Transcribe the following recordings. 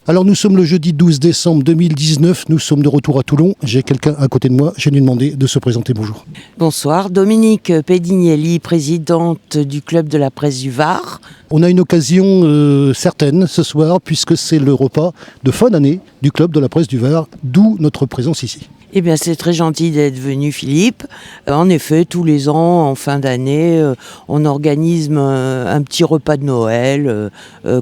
Alors nous sommes le jeudi 12 décembre 2019, nous sommes de retour à Toulon. J'ai quelqu'un à côté de moi, je vais lui demander de se présenter. Bonjour. Bonsoir, Dominique Pedignelli, présidente du Club de la Presse du Var. On a une occasion certaine ce soir puisque c'est le repas de fin d'année du Club de la Presse du Var, d'où notre présence ici. Eh bien, c'est très gentil d'être venu, Philippe. En effet, tous les ans, en fin d'année, on organise un petit repas de Noël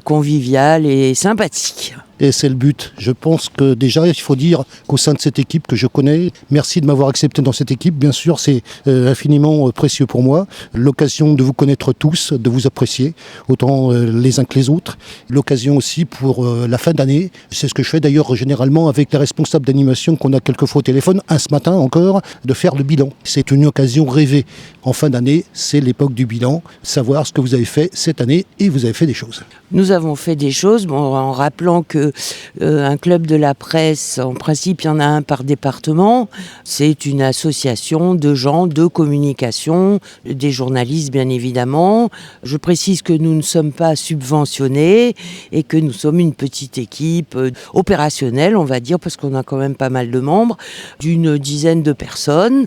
convivial et sympathique. Et c'est le but. Je pense que déjà, il faut dire qu'au sein de cette équipe que je connais, merci de m'avoir accepté dans cette équipe. Bien sûr, c'est infiniment précieux pour moi. L'occasion de vous connaître tous, de vous apprécier, autant les uns que les autres. L'occasion aussi pour la fin d'année. C'est ce que je fais d'ailleurs généralement avec les responsables d'animation qu'on a quelquefois au téléphone, ce matin encore, de faire le bilan. C'est une occasion rêvée. En fin d'année, c'est l'époque du bilan. Savoir ce que vous avez fait cette année et vous avez fait des choses. Nous avons fait des choses, en rappelant que un club de la presse, en principe, il y en a un par département. C'est une association de gens de communication, des journalistes bien évidemment. Je précise que nous ne sommes pas subventionnés et que nous sommes une petite équipe opérationnelle, on va dire, parce qu'on a quand même pas mal de membres, d'une dizaine de personnes.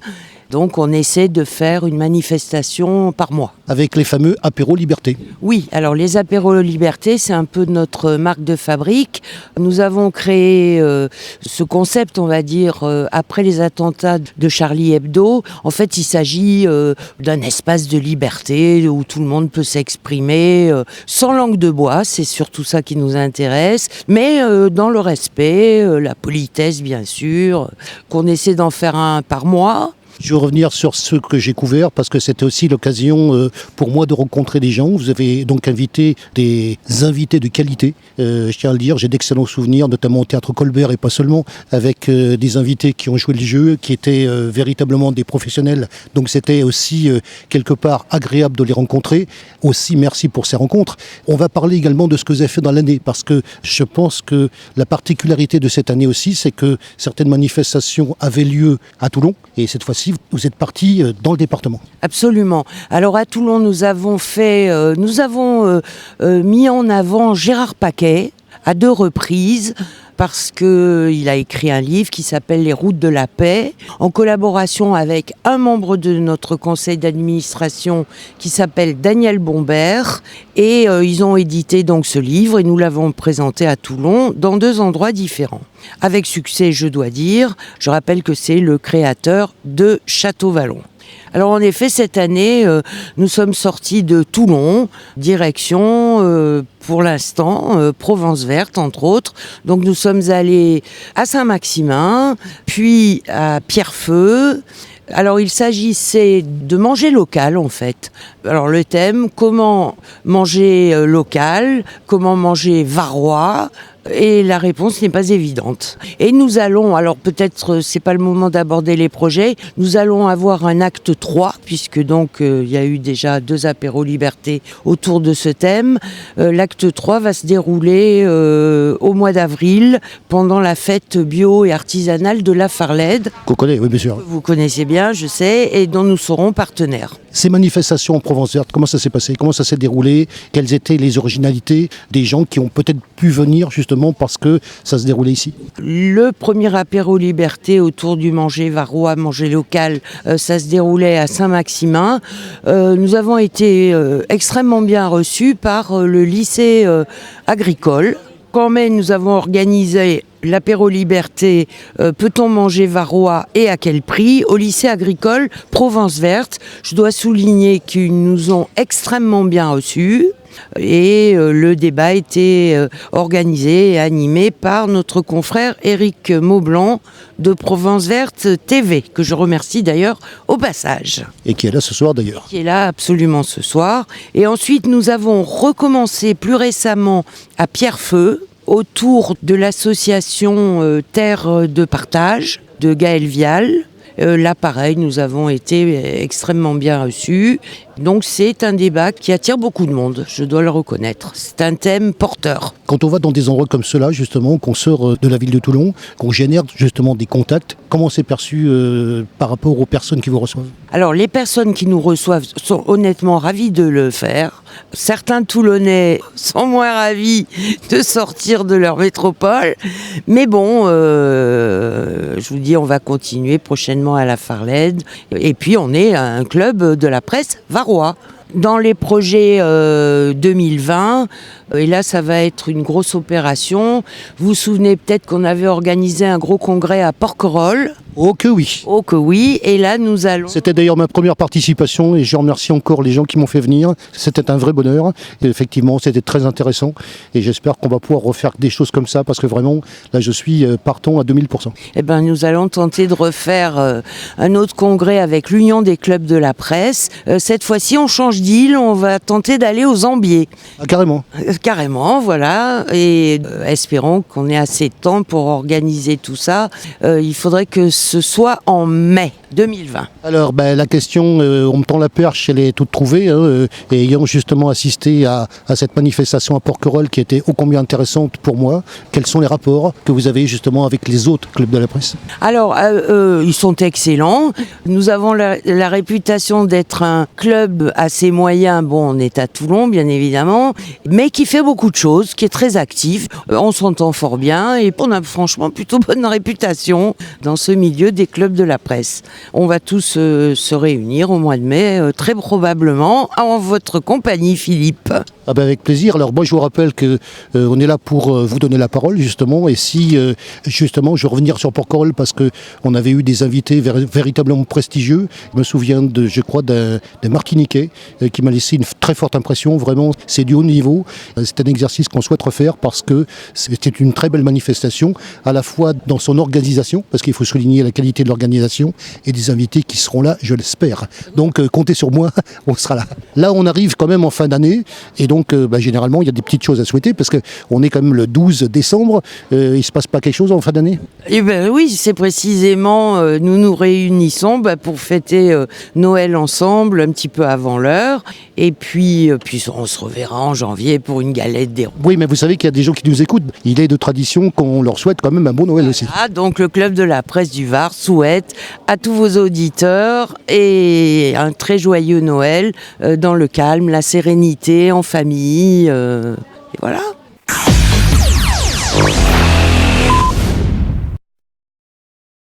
Donc on essaie de faire une manifestation par mois. Avec les fameux apéros liberté. Oui, alors les apéros liberté, c'est un peu notre marque de fabrique. Nous avons créé ce concept, on va dire, après les attentats de Charlie Hebdo. En fait, il s'agit d'un espace de liberté où tout le monde peut s'exprimer sans langue de bois, c'est surtout ça qui nous intéresse, mais dans le respect, la politesse bien sûr, qu'on essaie d'en faire un par mois. Je vais revenir sur ce que j'ai couvert parce que c'était aussi l'occasion pour moi de rencontrer des gens. Vous avez donc invité des invités de qualité. Je tiens à le dire, j'ai d'excellents souvenirs, notamment au Théâtre Colbert et pas seulement, avec des invités qui ont joué le jeu, qui étaient véritablement des professionnels. Donc c'était aussi quelque part agréable de les rencontrer. Aussi merci pour ces rencontres. On va parler également de ce que vous avez fait dans l'année parce que je pense que la particularité de cette année aussi, c'est que certaines manifestations avaient lieu à Toulon et cette fois-ci, vous êtes parti dans le département. Absolument. Alors à Toulon, nous avons mis en avant Gérard Paquet à 2 reprises parce qu'il a écrit un livre qui s'appelle Les routes de la paix, en collaboration avec un membre de notre conseil d'administration qui s'appelle Daniel Bombert. Et ils ont édité donc ce livre et nous l'avons présenté à Toulon dans 2 endroits différents. Avec succès, je dois dire. Je rappelle que c'est le créateur de Château-Vallon. Alors en effet, cette année, nous sommes sortis de Toulon, direction, pour l'instant, Provence Verte, entre autres. Donc nous sommes allés à Saint-Maximin, puis à Pierrefeu. Alors il s'agissait de manger local en fait. Alors le thème, comment manger local, comment manger varois. Et la réponse n'est pas évidente. Et nous allons, alors peut-être c'est pas le moment d'aborder les projets, nous allons avoir un acte 3, puisque donc il y a eu déjà 2 apéros liberté autour de ce thème. L'acte 3 va se dérouler au mois d'avril, pendant la fête bio et artisanale de la Farlède. Qu'on connaît, oui bien sûr. Vous connaissez bien, je sais, et dont nous serons partenaires. Ces manifestations en Provence Verte, comment ça s'est passé? Comment ça s'est déroulé? Quelles étaient les originalités des gens qui ont peut-être pu venir justement parce que ça se déroulait ici? Le premier apéro liberté autour du manger varois, manger local, ça se déroulait à Saint-Maximin. Nous avons été extrêmement bien reçus par le lycée agricole. Quand même, nous avons organisé l'apéro liberté, peut-on manger varois et à quel prix, au lycée agricole Provence Verte. Je dois souligner qu'ils nous ont extrêmement bien reçus. Et le débat a été organisé et animé par notre confrère Éric Maublanc de Provence Verte TV, que je remercie d'ailleurs au passage. Et qui est là ce soir d'ailleurs. Qui est là absolument ce soir. Et ensuite nous avons recommencé plus récemment à Pierrefeu, autour de l'association Terre de Partage de Gaël Vial. Là, pareil, nous avons été extrêmement bien reçus Donc c'est un débat qui attire beaucoup de monde, je dois le reconnaître. C'est un thème porteur. Quand on va dans des endroits comme cela, justement, qu'on sort de la ville de Toulon, qu'on génère justement des contacts, comment c'est perçu par rapport aux personnes qui vous reçoivent? Alors les personnes qui nous reçoivent sont honnêtement ravies de le faire. Certains Toulonnais sont moins ravis de sortir de leur métropole. Mais bon, je vous dis, on va continuer prochainement à la Farlède. Et puis on est un club de la presse varois. Dans les projets 2020, et là ça va être une grosse opération. Vous vous souvenez peut-être qu'on avait organisé un gros congrès à Porquerolles. Oh que oui. Oh que oui, et là nous allons... C'était d'ailleurs ma première participation et je remercie encore les gens qui m'ont fait venir. C'était un vrai bonheur. Et effectivement, c'était très intéressant et j'espère qu'on va pouvoir refaire des choses comme ça parce que vraiment, là je suis partant à 2000%. Eh ben, nous allons tenter de refaire un autre congrès avec l'Union des clubs de la presse. Cette fois-ci, on change d'île, on va tenter d'aller aux Ambiers. Ah, carrément. Carrément, voilà. Et espérons qu'on ait assez de temps pour organiser tout ça. Il faudrait que ce soit en mai 2020. Alors, la question, on me tend la perche, elle est toute trouvée. Et ayant justement assisté à cette manifestation à Porquerolles qui était ô combien intéressante pour moi, quels sont les rapports que vous avez justement avec les autres clubs de la presse? Alors, ils sont excellents. Nous avons la réputation d'être un club assez moyen. Bon, on est à Toulon, bien évidemment, mais qui fait beaucoup de choses, qui est très actif. On s'entend fort bien et on a franchement plutôt bonne réputation dans ce milieu des clubs de la presse. On va tous se réunir au mois de mai, très probablement, en votre compagnie, Philippe. Ah avec plaisir. Alors moi je vous rappelle que on est là pour vous donner la parole justement et si justement je vais revenir sur Porquerolles parce que on avait eu des invités véritablement prestigieux. Je me souviens je crois d'un Martiniquais qui m'a laissé une très forte impression. Vraiment c'est du haut niveau. C'est un exercice qu'on souhaite refaire parce que c'était une très belle manifestation à la fois dans son organisation parce qu'il faut souligner la qualité de l'organisation et des invités qui seront là, je l'espère. Donc comptez sur moi, on sera là. Là on arrive quand même en fin d'année et donc généralement il y a des petites choses à souhaiter parce qu'on est quand même le 12 décembre, il ne se passe pas quelque chose en fin d'année? Eh ben oui, c'est précisément, nous nous réunissons pour fêter Noël ensemble un petit peu avant l'heure et puis on se reverra en janvier pour une galette des rois. Oui mais vous savez qu'il y a des gens qui nous écoutent, il est de tradition qu'on leur souhaite quand même un bon Noël aussi. Ah, donc le club de la presse du Var souhaite à tous vos auditeurs et un très joyeux Noël dans le calme, la sérénité, en famille, et voilà.